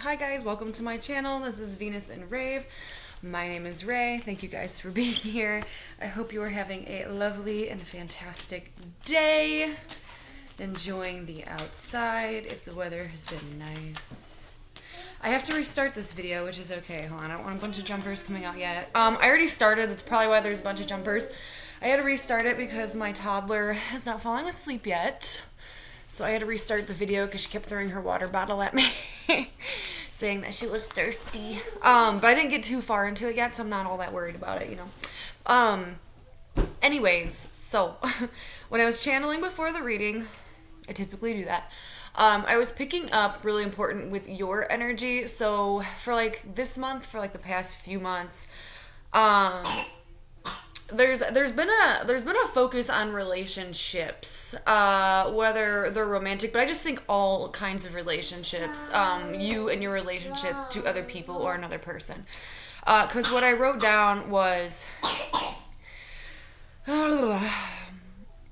Hi guys, welcome to my channel. This is Venus and Rave. My name is Ray. Thank you guys for being here. I hope you are having a lovely and fantastic day. Enjoying the outside if the weather has been nice. I have to restart this video, which is okay. Hold on, I don't want a bunch of jumpers coming out yet. I already started. That's probably why there's a bunch of jumpers. I had to restart it because my toddler is not falling asleep yet. So I had to restart the video because she kept throwing her water bottle at me, saying that she was thirsty. But I didn't get too far into it yet, so I'm not all that worried about it, you know. Anyways, so when I was channeling before the reading, I typically do that. I was picking up really important with your energy. So for like this month, for like the past few months, there's been a focus on relationships, whether they're romantic, but I just think all kinds of relationships, you and your relationship to other people or another person. Because what I wrote down was,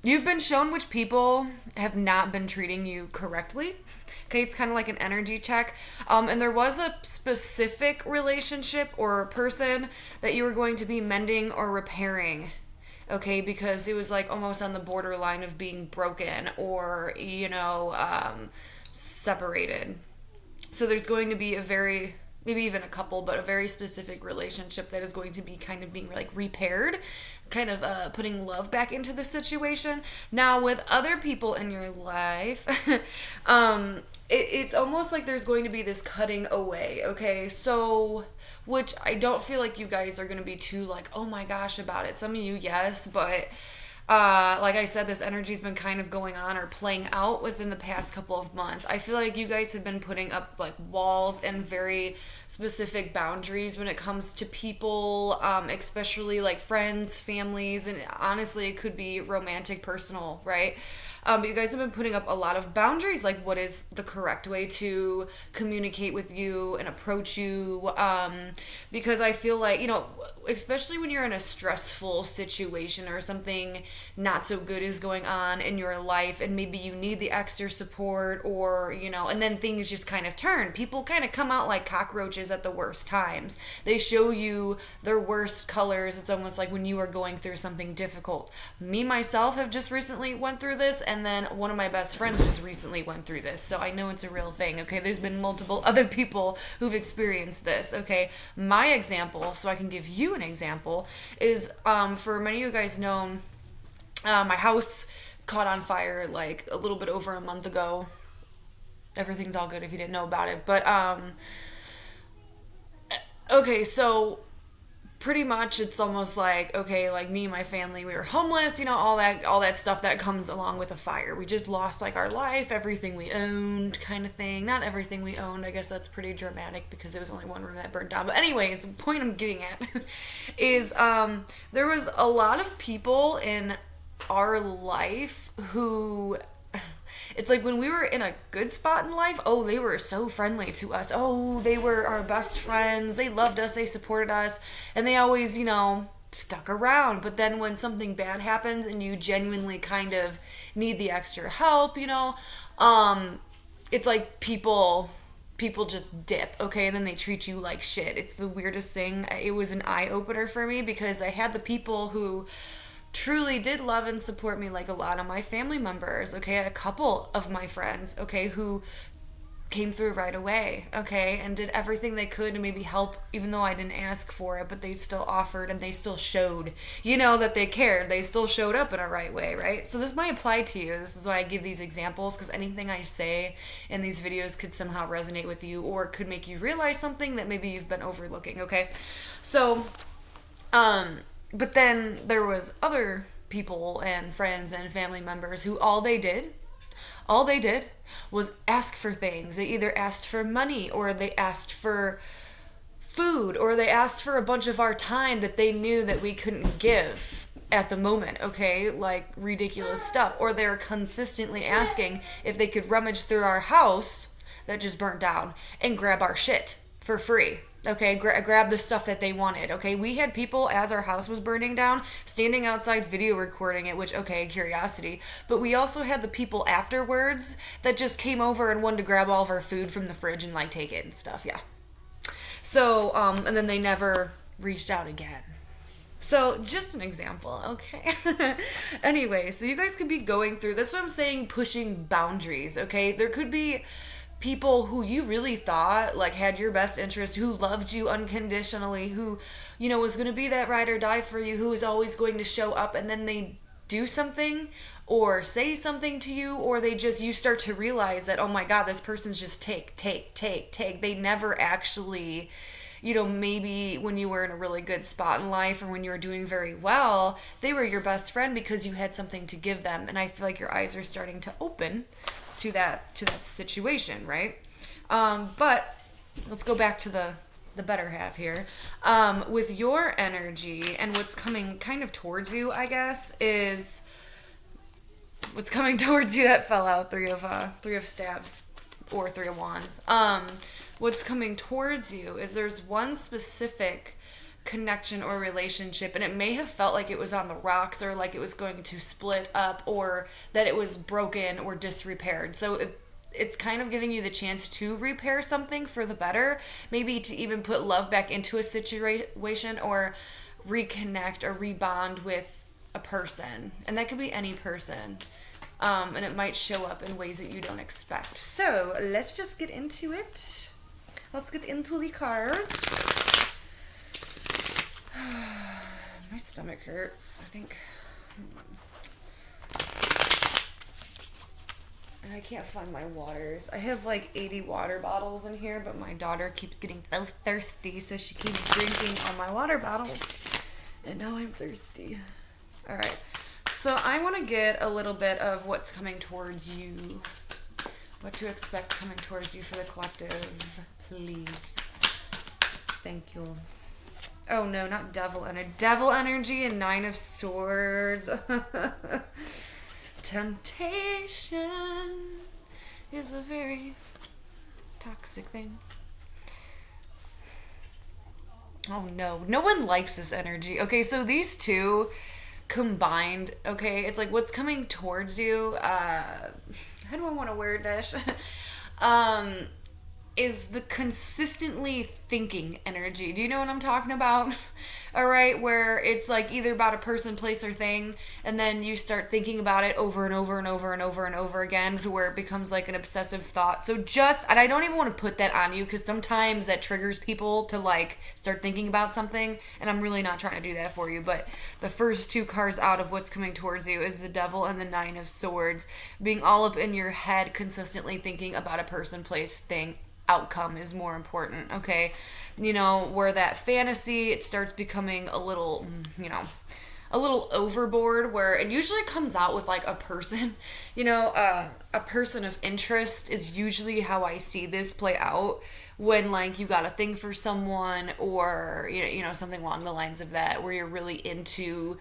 you've been shown which people have not been treating you correctly. Okay, it's kind of like an energy check. And there was a specific relationship or person that you were going to be mending or repairing. Okay, because it was like almost on the borderline of being broken or, you know, separated. So there's going to be a very, maybe even a couple, but a very specific relationship that is going to be kind of being like repaired, kind of putting love back into the situation. Now with other people in your life, it's almost like there's going to be this cutting away, okay? So, which I don't feel like you guys are going to be too like, oh my gosh about it. Some of you, yes, but like I said, this energy's been kind of going on or playing out within the past couple of months. I feel like you guys have been putting up like walls and very specific boundaries when it comes to people, especially like friends, families, and honestly, it could be romantic, personal, right? But you guys have been putting up a lot of boundaries, like what is the correct way to communicate with you and approach you, because I feel like, you know, especially when you're in a stressful situation or something not so good is going on in your life and maybe you need the extra support or, you know, and then things just kind of turn. People kind of come out like cockroaches at the worst times. They show you their worst colors. It's almost like when you are going through something difficult. Me, myself, have just recently went through this, and then one of my best friends just recently went through this, so I know it's a real thing, okay? There's been multiple other people who've experienced this, okay? My example, so I can give you an example, is for many of you guys know, my house caught on fire like a little bit over a month ago. Everything's all good if you didn't know about it, but okay, so pretty much it's almost like, okay, like me and my family, we were homeless, you know, all that stuff that comes along with a fire. We just lost like our life, everything we owned, kind of thing. Not everything we owned, I guess that's pretty dramatic because it was only one room that burned down. But anyways, the point I'm getting at is there was a lot of people in our life who, it's like when we were in a good spot in life, oh, they were so friendly to us. Oh, they were our best friends. They loved us. They supported us. And they always, you know, stuck around. But then when something bad happens and you genuinely kind of need the extra help, you know, it's like people just dip, okay? And then they treat you like shit. It's the weirdest thing. It was an eye-opener for me because I had the people who truly did love and support me, like a lot of my family members, okay, a couple of my friends, okay, who came through right away, okay, and did everything they could to maybe help, even though I didn't ask for it, but they still offered and they still showed, you know, that they cared. They still showed up in a right way, right? So this might apply to you. This is why I give these examples, because anything I say in these videos could somehow resonate with you or could make you realize something that maybe you've been overlooking, okay? So, but then there was other people and friends and family members who all they did was ask for things. They either asked for money or they asked for food or they asked for a bunch of our time that they knew that we couldn't give at the moment, okay? Like ridiculous stuff. Or they were consistently asking if they could rummage through our house that just burnt down and grab our shit for free. Okay, grab the stuff that they wanted. Okay, we had people, as our house was burning down, standing outside video recording it, which, okay, curiosity. But we also had the people afterwards that just came over and wanted to grab all of our food from the fridge and like take it and stuff. Yeah. So, and then they never reached out again. So, just an example, okay? Anyway, so you guys could be going through, that's what I'm saying, pushing boundaries, okay? There could be people who you really thought, like, had your best interest, who loved you unconditionally, who, you know, was going to be that ride or die for you, who is always going to show up, and then they do something or say something to you, or they just, you start to realize that, oh my God, this person's just take. They never actually, you know, maybe when you were in a really good spot in life or when you were doing very well, they were your best friend because you had something to give them. And I feel like your eyes are starting to open to that situation, right? But let's go back to the better half here. With your energy and what's coming kind of towards you, I guess, is what's coming towards you that fell out, three of staves or three of wands. What's coming towards you is there's one specific connection or relationship, and it may have felt like it was on the rocks or like it was going to split up or that it was broken or disrepaired. So it's kind of giving you the chance to repair something for the better, maybe to even put love back into a situation or reconnect or rebond with a person. And that could be any person. And it might show up in ways that you don't expect. So let's just get into it. Let's get into the cards. My stomach hurts, I think. And I can't find my waters. I have like 80 water bottles in here, but my daughter keeps getting so thirsty, so she keeps drinking all my water bottles. And now I'm thirsty. Alright, so I want to get a little bit of what's coming towards you. What to expect coming towards you for the collective, please. Thank you. Oh no, not devil energy. Devil energy and 9 of swords. Temptation is a very toxic thing. Oh no, no one likes this energy. Okay, so these two combined, okay, it's like what's coming towards you, how do I want to word this? Is the consistently thinking energy. Do you know what I'm talking about? All right, where it's like either about a person, place, or thing, and then you start thinking about it over and over and over and over and over again to where it becomes like an obsessive thought. So just, and I don't even want to put that on you because sometimes that triggers people to like start thinking about something, and I'm really not trying to do that for you, but the first two cards out of what's coming towards you is the Devil and the 9 of Swords. Being all up in your head, consistently thinking about a person, place, thing, outcome is more important, okay? You know, where that fantasy, it starts becoming a little, you know, a little overboard, where it usually comes out with like a person, you know, a person of interest is usually how I see this play out, when like you got a thing for someone or, you know, something along the lines of that, where you're really into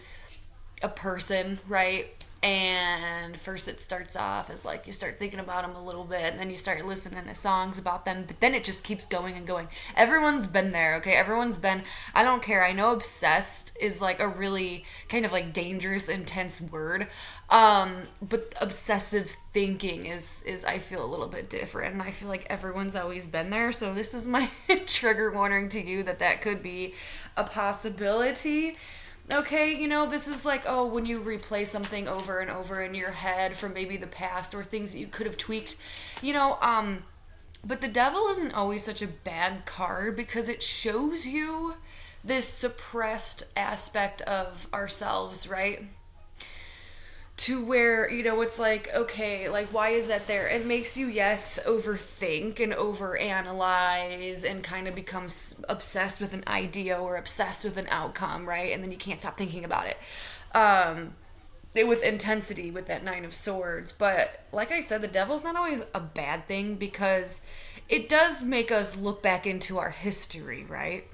a person, right? And first it starts off as like you start thinking about them a little bit, and then you start listening to songs about them, but then it just keeps going and going. Everyone's been there, okay? Everyone's been, I don't care. I know obsessed is like a really kind of like dangerous, intense word. But obsessive thinking is I feel a little bit different, and I feel like everyone's always been there. So this is my trigger warning to you that could be a possibility. Okay, you know, this is like, oh, when you replay something over and over in your head from maybe the past or things that you could have tweaked, you know, but the Devil isn't always such a bad card because it shows you this suppressed aspect of ourselves, right? To where, you know, it's like, okay, like, why is that there? It makes you, yes, overthink and overanalyze and kind of become obsessed with an idea or obsessed with an outcome, right? And then you can't stop thinking about it. With intensity with that 9 of Swords. But like I said, the Devil's not always a bad thing because it does make us look back into our history, right?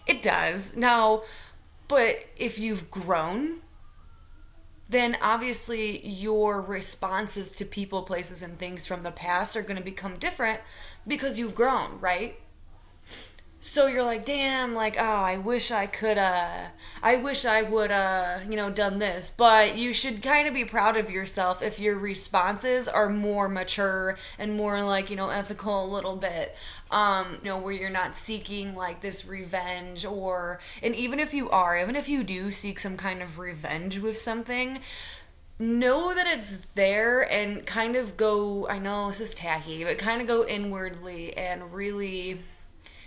It does. Now, but if you've grown, then obviously your responses to people, places, and things from the past are going to become different because you've grown, right? So you're like, damn, like, oh, I wish I would, done this. But you should kind of be proud of yourself if your responses are more mature and more like, ethical a little bit. Where you're not seeking like this revenge and even if you do seek some kind of revenge with something, know that it's there and kind of go, I know this is tacky, but kind of go inwardly and really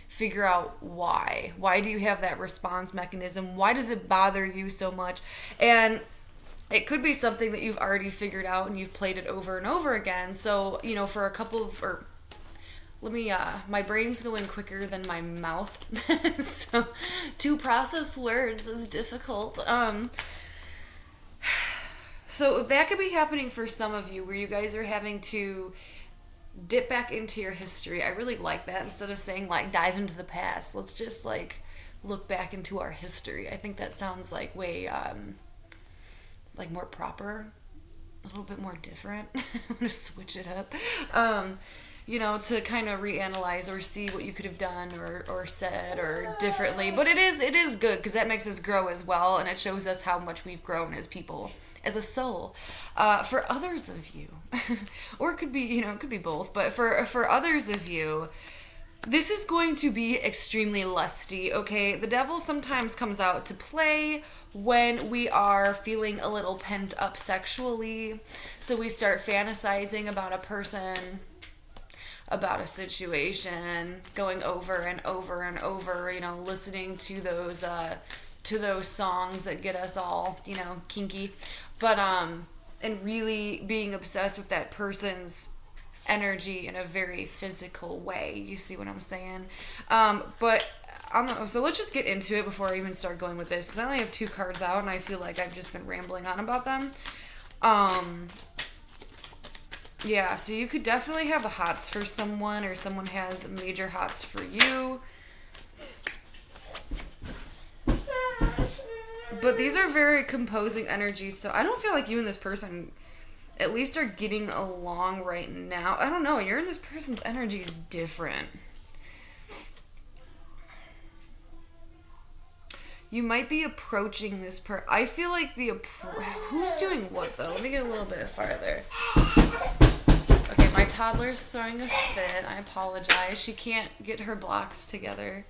figure out why. Why do you have that response mechanism? Why does it bother you so much? And it could be something that you've already figured out and you've played it over and over again. So, for a couple of, or let me, my brain's going quicker than my mouth. So, to process words is difficult. So that could be happening for some of you where you guys are having to dip back into your history. I really like that. Instead of saying like dive into the past, let's just like look back into our history. I think that sounds like way like more proper, a little bit more different. I'm gonna switch it up. To kind of reanalyze or see what you could have done or said or differently. But it is good because that makes us grow as well, and it shows us how much we've grown as people, as a soul. For others of you, or it could be, it could be both, but for others of you, this is going to be extremely lusty, okay? The devil sometimes comes out to play when we are feeling a little pent up sexually. So we start fantasizing about a person, about a situation, going over and over and over, listening to those songs that get us all, kinky. But and really being obsessed with that person's energy in a very physical way. You see what I'm saying? But so let's just get into it before I even start going with this, because I only have 2 cards out and I feel like I've just been rambling on about them. Yeah, so you could definitely have a hots for someone, or someone has major hots for you. But these are very composing energies, so I don't feel like you and this person at least are getting along right now. I don't know, you're in this person's energy is different. You might be approaching this I feel like who's doing what though? Let me get a little bit farther. Okay, my toddler's throwing a fit. I apologize. She can't get her blocks together.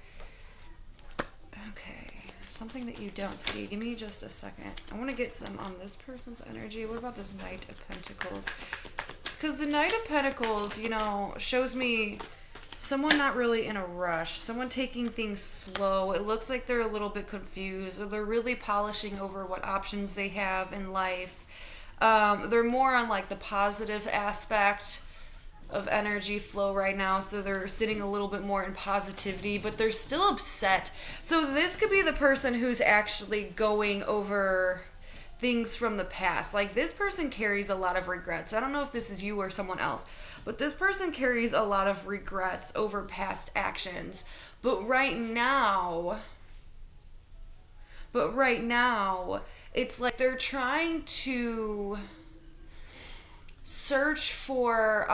Okay, something that you don't see. Give me just a second. I want to get some on this person's energy. What about this Knight of Pentacles? Because the Knight of Pentacles, shows me someone not really in a rush. Someone taking things slow. It looks like they're a little bit confused, or they're really polishing over what options they have in life. They're more on like the positive aspect of energy flow right now, so they're sitting a little bit more in positivity, but they're still upset. So this could be the person who's actually going over things from the past. Like, this person carries a lot of regrets. I don't know if this is you or someone else, but this person carries a lot of regrets over past actions. But right now, it's like they're trying to search for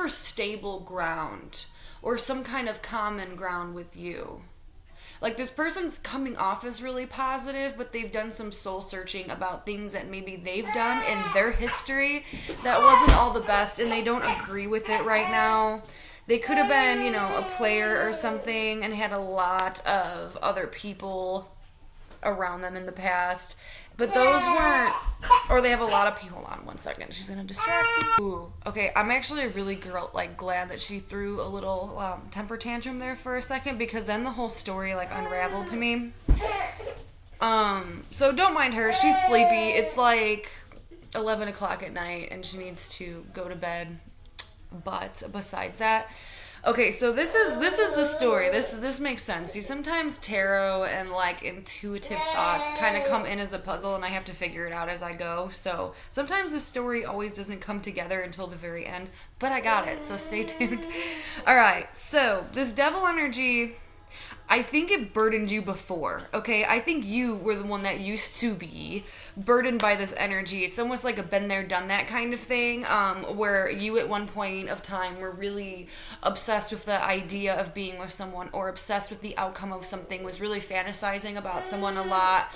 stable ground or some kind of common ground with you. Like, this person's coming off as really positive, but they've done some soul searching about things that maybe they've done in their history that wasn't all the best, and they don't agree with it right now. They could have been, a player or something and had a lot of other people around them in the past, but those weren't, or they have a lot of people. Hold on one second, she's gonna distract me. Ooh, okay, I'm actually really glad that she threw a little temper tantrum there for a second, because then the whole story unraveled to me. So don't mind her, she's sleepy. It's like 11 o'clock at night and she needs to go to bed. But besides that, okay, so this is the story. This makes sense. See, sometimes tarot and intuitive thoughts kind of come in as a puzzle, and I have to figure it out as I go. So sometimes the story always doesn't come together until the very end, but I got it. So stay tuned. All right. So this devil energy, I think it burdened you before, okay? I think you were the one that used to be burdened by this energy. It's almost like a been there, done that kind of thing, where you at one point of time were really obsessed with the idea of being with someone or obsessed with the outcome of something, was really fantasizing about someone a lot,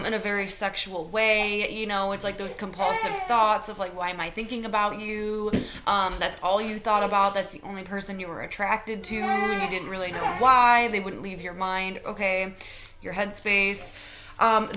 in a very sexual way. You know, it's like those compulsive thoughts of like, why am I thinking about you? That's all you thought about. That's the only person you were attracted to, and you didn't really know why. They wouldn't leave your mind, okay, your headspace.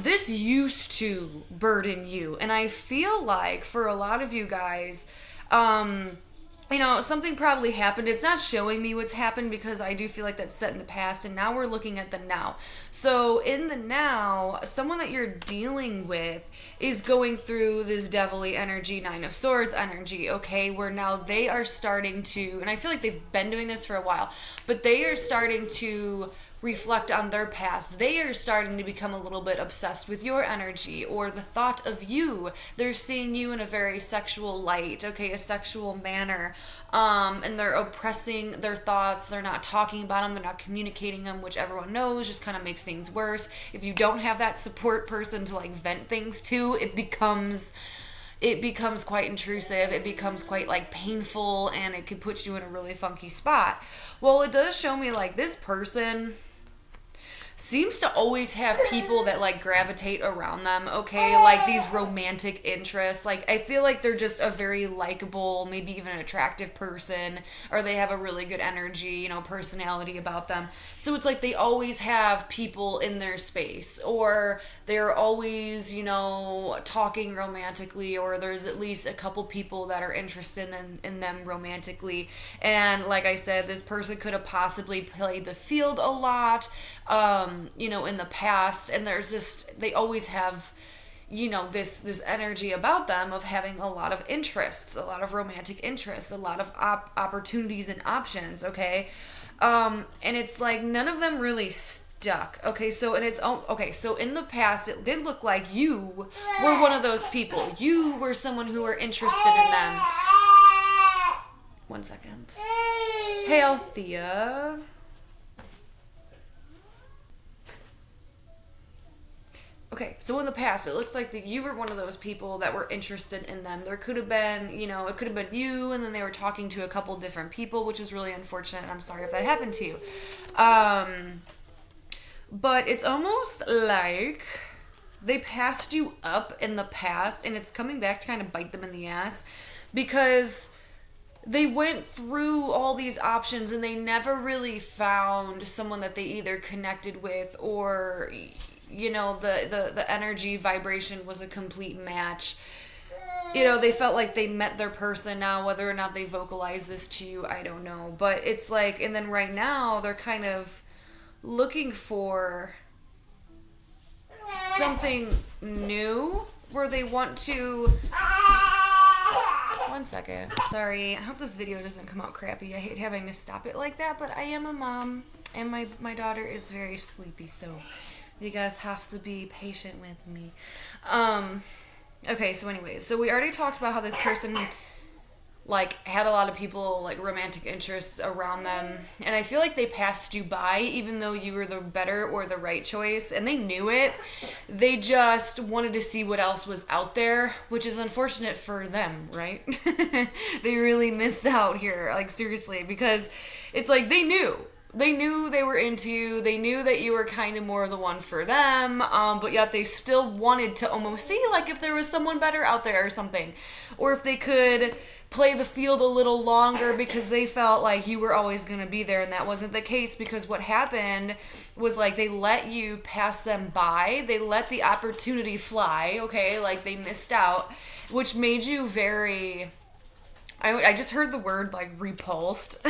This used to burden you, and I feel like for a lot of you guys, you know, something probably happened. It's not showing me what's happened because I do feel like that's set in the past, and now we're looking at the now. So in the now, someone that you're dealing with is going through this devilly energy, Nine of Swords energy, okay, where now they are starting to, and I feel like they've been doing this for a while, but they are starting to reflect on their past. They are starting to become a little bit obsessed with your energy or the thought of you. They're seeing you in a very sexual light, okay, a sexual manner, and they're oppressing their thoughts. They're not talking about them. They're not communicating them, which everyone knows just kind of makes things worse. If you don't have that support person to like vent things to, it becomes quite intrusive. It becomes quite like painful, and it could put you in a really funky spot. Well, it does show me like this person seems to always have people that like gravitate around them, okay, like these romantic interests. Like I feel like they're just a very likable, maybe even attractive person, or they have a really good energy, you know, personality about them. So it's like they always have people in their space, or they're always, you know, talking romantically, or there's at least a couple people that are interested in them romantically. And like I said, this person could have possibly played the field a lot, you know, in the past, and there's just, they always have, you know, this energy about them of having a lot of interests, a lot of romantic interests, a lot of opportunities and options, okay? And it's like none of them really stuck, okay? So, and it's, okay, so in the past, it did look like you were one of those people. You were someone who were interested in them. 1 second. Hey, Althea. Okay, so in the past, it looks like that you were one of those people that were interested in them. There could have been, you know, it could have been you, and then they were talking to a couple different people, which is really unfortunate, and I'm sorry if that happened to you. But it's almost like they passed you up in the past, and it's coming back to kind of bite them in the ass, because they went through all these options, and they never really found someone that they either connected with, or, you know, the energy vibration was a complete match. You know, they felt like they met their person. Now, whether or not they vocalize this to you, I don't know. But it's like, and then right now, they're kind of looking for something new where they want to... 1 second. Sorry. I hope this video doesn't come out crappy. I hate having to stop it like that, but I am a mom, and my daughter is very sleepy, so you guys have to be patient with me. Okay, so anyways, so we already talked about how this person like had a lot of people, like romantic interests around them, and I feel like they passed you by even though you were the better or the right choice, and they knew it. They just wanted to see what else was out there, which is unfortunate for them, right? They really missed out here, like seriously, because it's like they knew they were into you. They knew that you were kind of more the one for them, but yet they still wanted to almost see like if there was someone better out there or something, or if they could play the field a little longer, because they felt like you were always going to be there, and that wasn't the case, because what happened was like they let you pass them by. They let the opportunity fly, okay? Like they missed out, which made you very... I just heard the word like repulsed.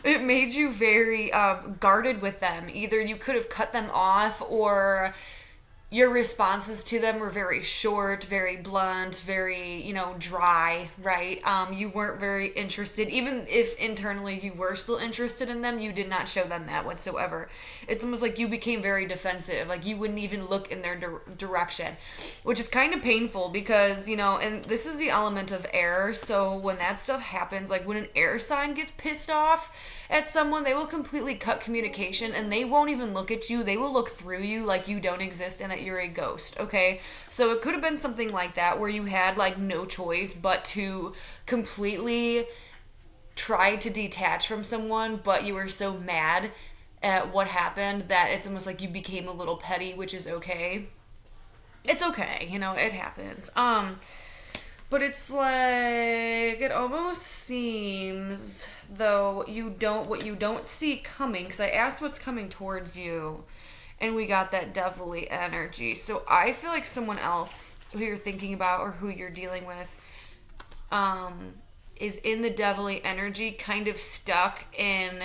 It made you very guarded with them. Either you could have cut them off, or your responses to them were very short, very blunt, very, dry, right? You weren't very interested. Even if internally you were still interested in them, you did not show them that whatsoever. It's almost like you became very defensive. Like you wouldn't even look in their direction, which is kind of painful because, and this is the element of air. So when that stuff happens, like when an air sign gets pissed off at someone, they will completely cut communication and they won't even look at you. They will look through you like you don't exist and that you're a ghost, okay? So it could have been something like that where you had like no choice but to completely try to detach from someone, but you were so mad at what happened that it's almost like you became a little petty, which is okay. It's okay, it happens. But it's like, it almost seems, though, what you don't see coming, because I asked what's coming towards you, and we got that devilly energy. So I feel like someone else who you're thinking about or who you're dealing with is in the devilly energy, kind of stuck in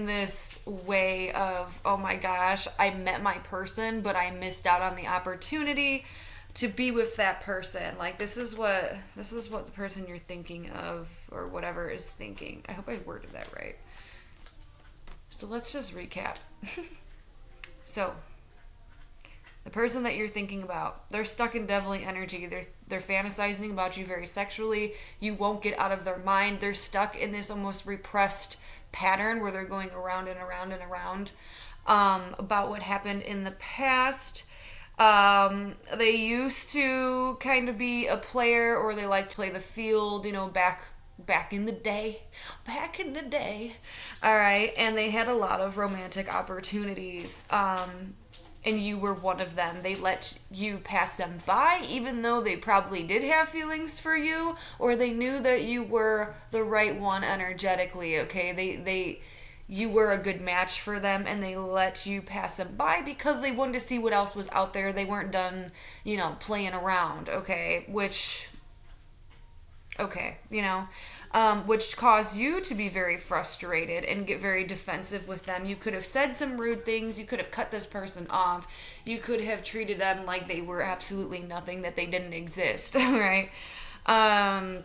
this way of, oh my gosh, I met my person, but I missed out on the opportunity to be with that person. Like this is what the person you're thinking of or whatever is thinking. I hope I worded that right. So let's just recap. So the person that you're thinking about, they're stuck in devilly energy. They're fantasizing about you very sexually. You won't get out of their mind. They're stuck in this almost repressed pattern where they're going around and around and around about what happened in the past. They used to kind of be a player, or they like to play the field, back in the day. All right. And they had a lot of romantic opportunities. And you were one of them. They let you pass them by, even though they probably did have feelings for you, or they knew that you were the right one energetically, okay? You were a good match for them, and they let you pass them by because they wanted to see what else was out there. They weren't done, playing around, okay? Which caused you to be very frustrated and get very defensive with them. You could have said some rude things. You could have cut this person off. You could have treated them like they were absolutely nothing, that they didn't exist, right? And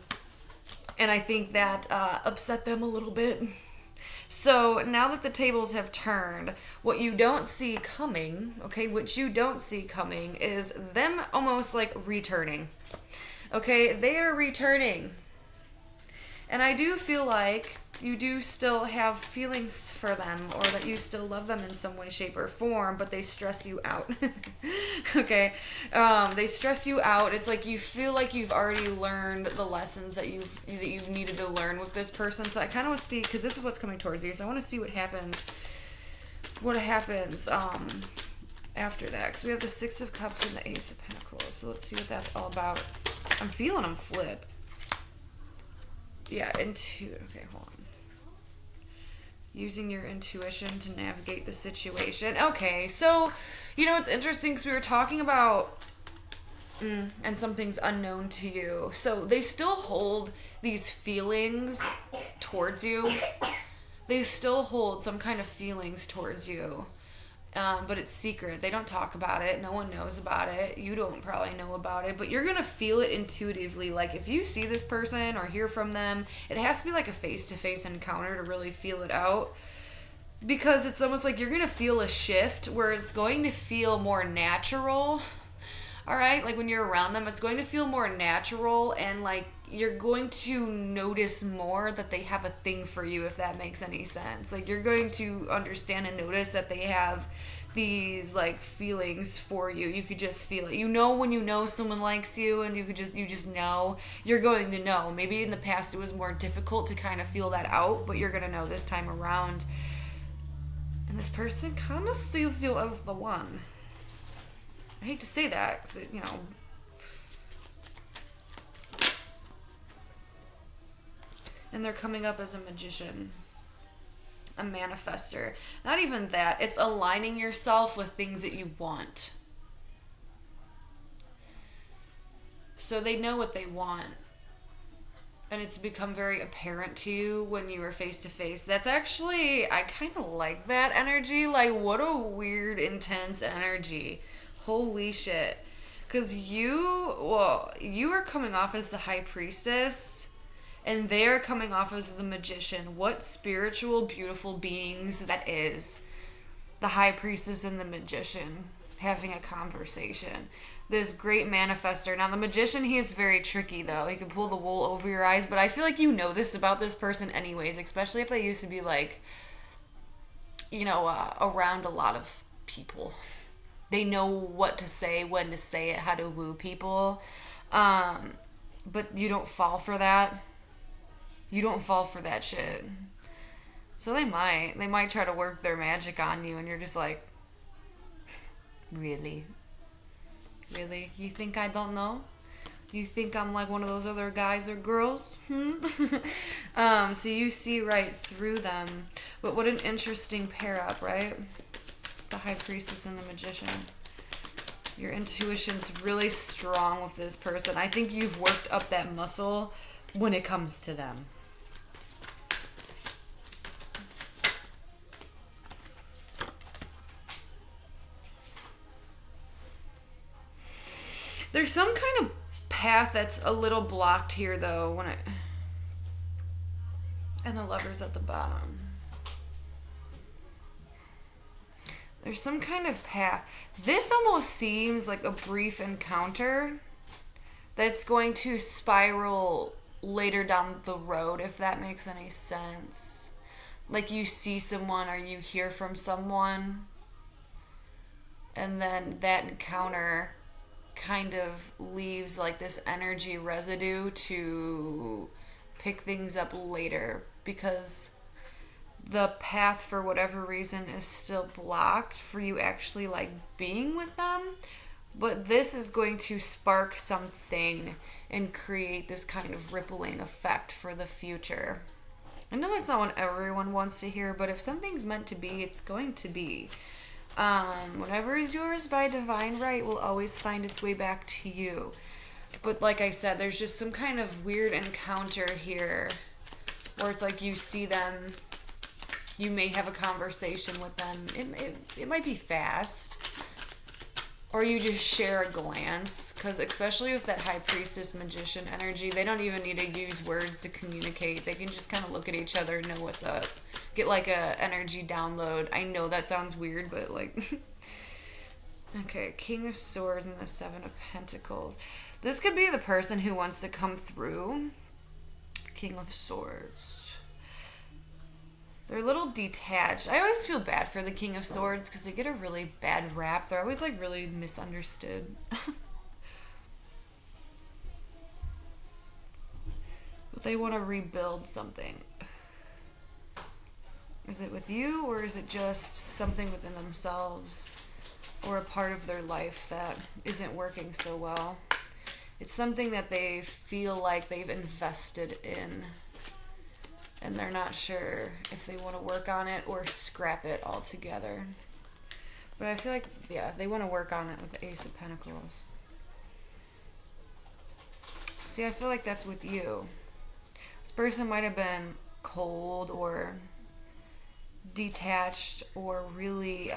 I think that upset them a little bit. So now that the tables have turned, what you don't see coming, is them almost like returning. Okay, they are returning. And I do feel like you do still have feelings for them, or that you still love them in some way, shape, or form, but they stress you out. Okay? They stress you out. It's like you feel like you've already learned the lessons that you've needed to learn with this person. So I kind of want to see, because this is what's coming towards you, so I want to see what happens after that. Because we have the Six of Cups and the Ace of Pentacles. So let's see what that's all about. I'm feeling them flip. Yeah, okay, hold on. Using your intuition to navigate the situation. Okay, so, it's interesting because we were talking about, and something's unknown to you. So they still hold these feelings towards you. They still hold some kind of feelings towards you. But it's secret. They don't talk about it. No one knows about it. You don't probably know about it, but you're going to feel it intuitively. Like if you see this person or hear from them, it has to be like a face-to-face encounter to really feel it out. Because it's almost like you're going to feel a shift where it's going to feel more natural. All right? Like when you're around them, it's going to feel more natural, and like you're going to notice more that they have a thing for you, if that makes any sense. Like you're going to understand and notice that they have these like feelings for you. You could just feel it. When you know someone likes you, and you just know, you're going to know. Maybe in the past it was more difficult to kind of feel that out, but you're going to know this time around. And this person kind of sees you as the one. I hate to say that, because and they're coming up as a magician, a manifester. Not even that. It's aligning yourself with things that you want. So they know what they want. and it's become very apparent to you when you were face to face. That's actually, I kind of like that energy. Like, what a weird, intense energy. Holy shit. Because you are coming off as the high priestess, and they are coming off as the magician. What spiritual, beautiful beings that is. The high priestess and the magician having a conversation. This great manifester. Now, the magician, he is very tricky, though. He can pull the wool over your eyes, but I feel like you know this about this person anyways, especially if they used to be, like, around a lot of people. They know what to say, when to say it, how to woo people. But you don't fall for that. You don't fall for that shit. So they might try to work their magic on you, and you're just like, really? Really? You think I don't know? You think I'm like one of those other guys or girls? So you see right through them. But what an interesting pair up, right? The high priestess and the magician. Your intuition's really strong with this person. I think you've worked up that muscle when it comes to them. There's some kind of path that's a little blocked here, though, and the Lover's at the bottom. There's some kind of path. This almost seems like a brief encounter that's going to spiral later down the road, if that makes any sense. Like you see someone or you hear from someone, and then that encounter kind of leaves like this energy residue to pick things up later, because the path for whatever reason is still blocked for you actually like being with them. But this is going to spark something and create this kind of rippling effect for the future. I know that's not what everyone wants to hear, but if something's meant to be, it's going to be. Whatever is yours by divine right will always find its way back to you. But like I said, there's just some kind of weird encounter here where it's like you see them, you may have a conversation with them. It might be fast. Or you just share a glance, because especially with that high priestess magician energy, they don't even need to use words to communicate. They can just kind of look at each other and know what's up. Get like a energy download. I know that sounds weird, but like... Okay, King of Swords and the Seven of Pentacles. This could be the person who wants to come through. King of Swords. They're a little detached. I always feel bad for the King of Swords because they get a really bad rap. They're always like really misunderstood. But they want to rebuild something. Is it with you, or is it just something within themselves or a part of their life that isn't working so well? It's something that they feel like they've invested in, and they're not sure if they want to work on it or scrap it altogether. But I feel like, yeah, they want to work on it with the Ace of Pentacles. See, I feel like that's with you. This person might have been cold or detached or really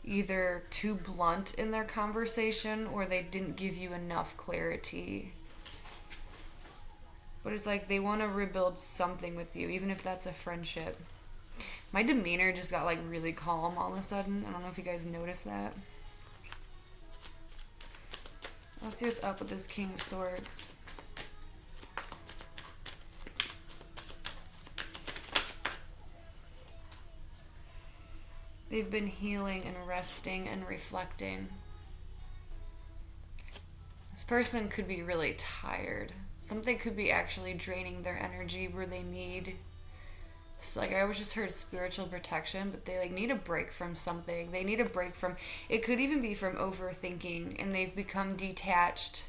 either too blunt in their conversation, or they didn't give you enough clarity. But it's like they want to rebuild something with you, even if that's a friendship. My demeanor just got like really calm all of a sudden. I don't know if you guys noticed that. Let's see what's up with this King of Swords. They've been healing and resting and reflecting. This person could be really tired. Something could be actually draining their energy where they need... So like I always just heard spiritual protection, but they like need a break from something. They need a break from... It could even be from overthinking, and they've become detached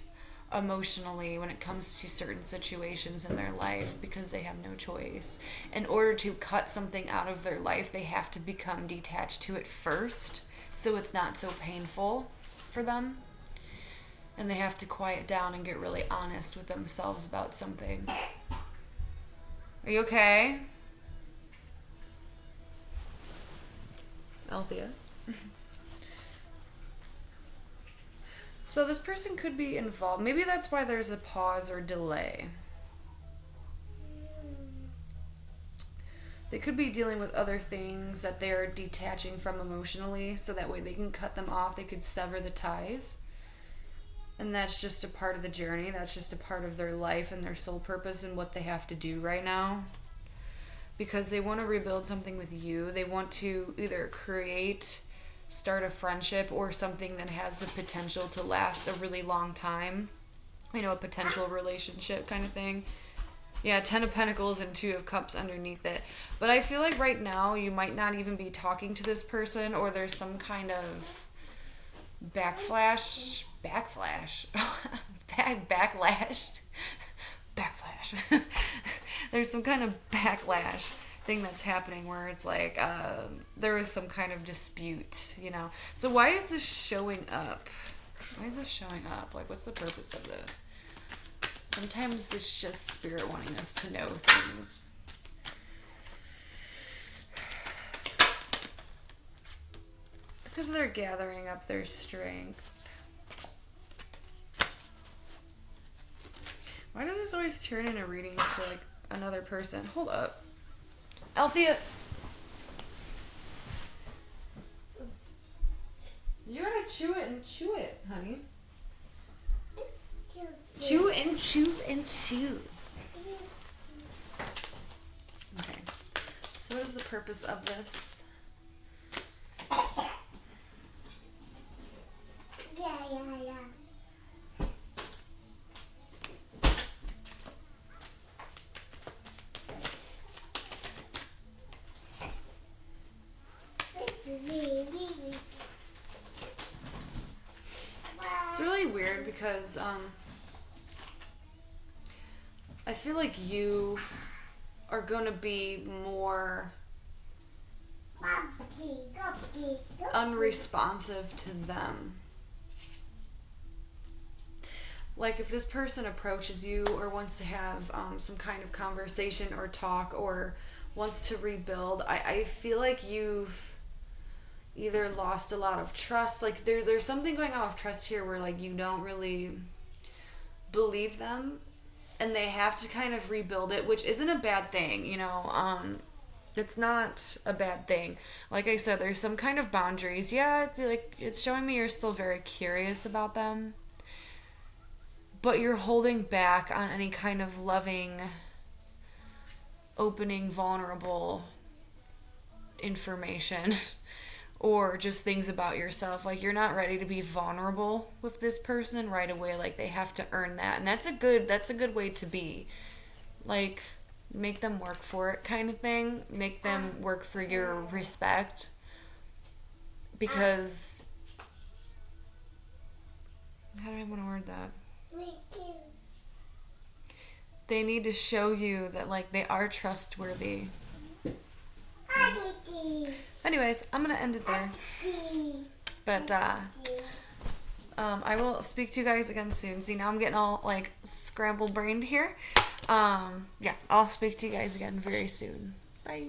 emotionally when it comes to certain situations in their life because they have no choice. In order to cut something out of their life, they have to become detached to it first, so it's not so painful for them. And they have to quiet down and get really honest with themselves about something. Are you okay? Althea? So this person could be involved. Maybe that's why there's a pause or delay. They could be dealing with other things that they're detaching from emotionally, so that way they can cut them off. They could sever the ties. And that's just a part of the journey. That's just a part of their life and their soul purpose and what they have to do right now. Because they want to rebuild something with you. They want to either start a friendship or something that has the potential to last a really long time. You know, a potential relationship kind of thing. Yeah, 10 of Pentacles and 2 of Cups underneath it. But I feel like right now you might not even be talking to this person, or there's some kind of backlash. There's some kind of backlash thing that's happening where it's like there is some kind of dispute, you know. So why is this showing up? Why is this showing up? Like, what's the purpose of this? Sometimes it's just spirit wanting us to know things. Because they're gathering up their strength. Why does this always turn into readings for like another person? Hold up. Althea. You gotta chew it, honey. Chew and chew and chew. Okay. So what is the purpose of this? It's really weird because I feel like you are going to be more unresponsive to them. Like if this person approaches you or wants to have some kind of conversation or talk or wants to rebuild, I feel like you've either lost a lot of trust. Like there's something going on with trust here where like you don't really believe them and they have to kind of rebuild it, which isn't a bad thing, you know. It's not a bad thing. Like I said, there's some kind of boundaries. Yeah, it's showing me you're still very curious about them, but you're holding back on any kind of loving, opening, vulnerable information or just things about yourself. Like you're not ready to be vulnerable with this person right away. Like they have to earn that, and that's a good way to be. Like make them work for it kind of thing. Make them work for your respect, because how do I want to word that? They need to show you that like they are trustworthy. Anyways, I'm gonna end it there. But I will speak to you guys again soon. See, now I'm getting all like scrambled brained here. Yeah, I'll speak to you guys again very soon. Bye.